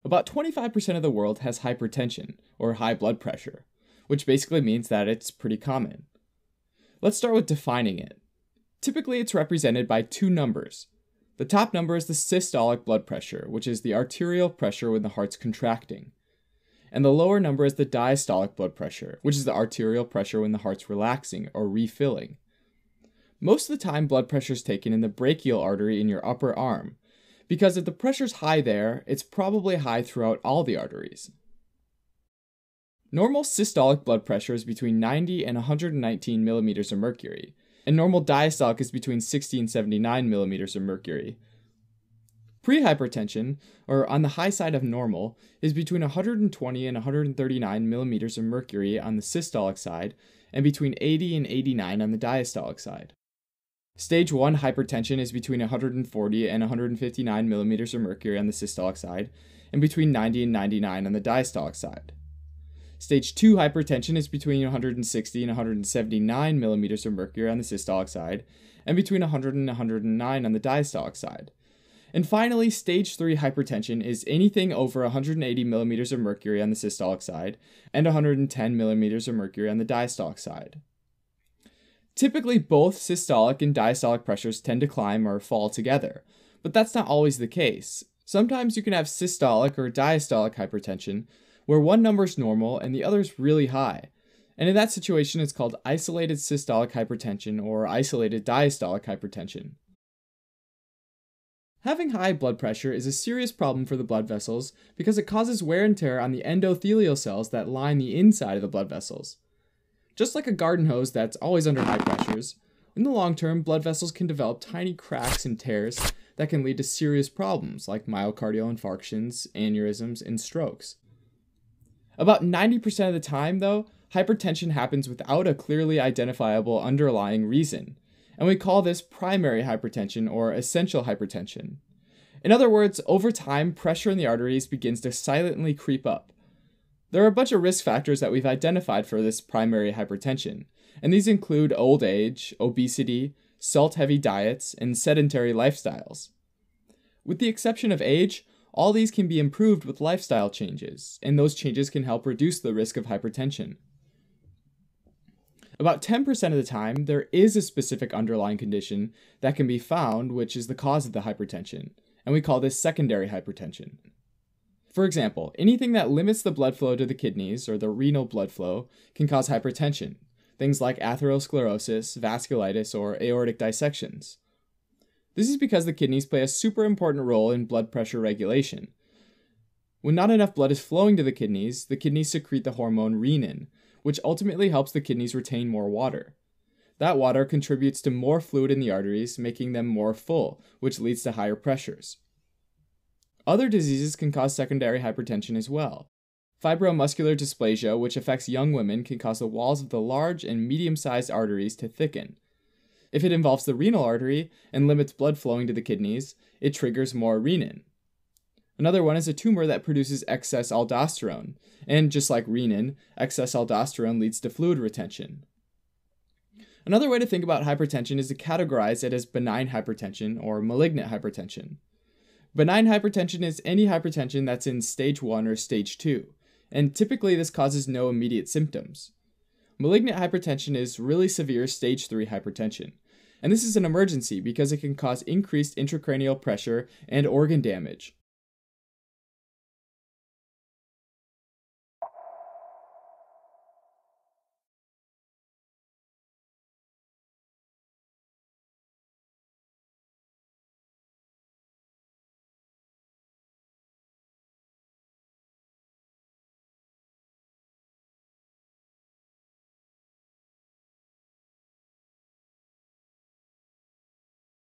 About 25% of the world has hypertension, or high blood pressure, which basically means that it's pretty common. Let's start with defining it. Typically, it's represented by two numbers. The top number is the systolic blood pressure, which is the arterial pressure when the heart's contracting. And the lower number is the diastolic blood pressure, which is the arterial pressure when the heart's relaxing or refilling. Most of the time, blood pressure is taken in the brachial artery in your upper arm, because if the pressure's high there, it's probably high throughout all the arteries. Normal systolic blood pressure is between 90 and 119 millimeters of mercury, and normal diastolic is between 60 and 79 millimeters of mercury. Prehypertension, or on the high side of normal, is between 120 and 139 millimeters of mercury on the systolic side, and between 80 and 89 on the diastolic side. Stage 1 hypertension is between 140 and 159 millimeters of mercury on the systolic side, and between 90 and 99 on the diastolic side. Stage 2 hypertension is between 160 and 179 millimeters of mercury on the systolic side, and between 100 and 109 on the diastolic side. And finally, stage 3 hypertension is anything over 180 millimeters of mercury on the systolic side, and 110 millimeters of mercury on the diastolic side. Typically, both systolic and diastolic pressures tend to climb or fall together, but that's not always the case. Sometimes you can have systolic or diastolic hypertension, where one number is normal and the other is really high. And in that situation, it's called isolated systolic hypertension or isolated diastolic hypertension. Having high blood pressure is a serious problem for the blood vessels because it causes wear and tear on the endothelial cells that line the inside of the blood vessels. Just like a garden hose that's always under high pressures, in the long term, blood vessels can develop tiny cracks and tears that can lead to serious problems like myocardial infarctions, aneurysms, and strokes. About 90% of the time, though, hypertension happens without a clearly identifiable underlying reason, and we call this primary hypertension or essential hypertension. In other words, over time, pressure in the arteries begins to silently creep up. There are a bunch of risk factors that we've identified for this primary hypertension, and these include old age, obesity, salt-heavy diets, and sedentary lifestyles. With the exception of age, all these can be improved with lifestyle changes, and those changes can help reduce the risk of hypertension. About 10% of the time, there is a specific underlying condition that can be found which is the cause of the hypertension, and we call this secondary hypertension. For example, anything that limits the blood flow to the kidneys, or the renal blood flow, can cause hypertension, things like atherosclerosis, vasculitis, or aortic dissections. This is because the kidneys play a super important role in blood pressure regulation. When not enough blood is flowing to the kidneys secrete the hormone renin, which ultimately helps the kidneys retain more water. That water contributes to more fluid in the arteries, making them more full, which leads to higher pressures. Other diseases can cause secondary hypertension as well. Fibromuscular dysplasia, which affects young women, can cause the walls of the large and medium-sized arteries to thicken. If it involves the renal artery and limits blood flowing to the kidneys, it triggers more renin. Another one is a tumor that produces excess aldosterone, and just like renin, excess aldosterone leads to fluid retention. Another way to think about hypertension is to categorize it as benign hypertension or malignant hypertension. Benign hypertension is any hypertension that's in stage 1 or stage 2, and typically this causes no immediate symptoms. Malignant hypertension is really severe stage 3 hypertension, and this is an emergency because it can cause increased intracranial pressure and organ damage.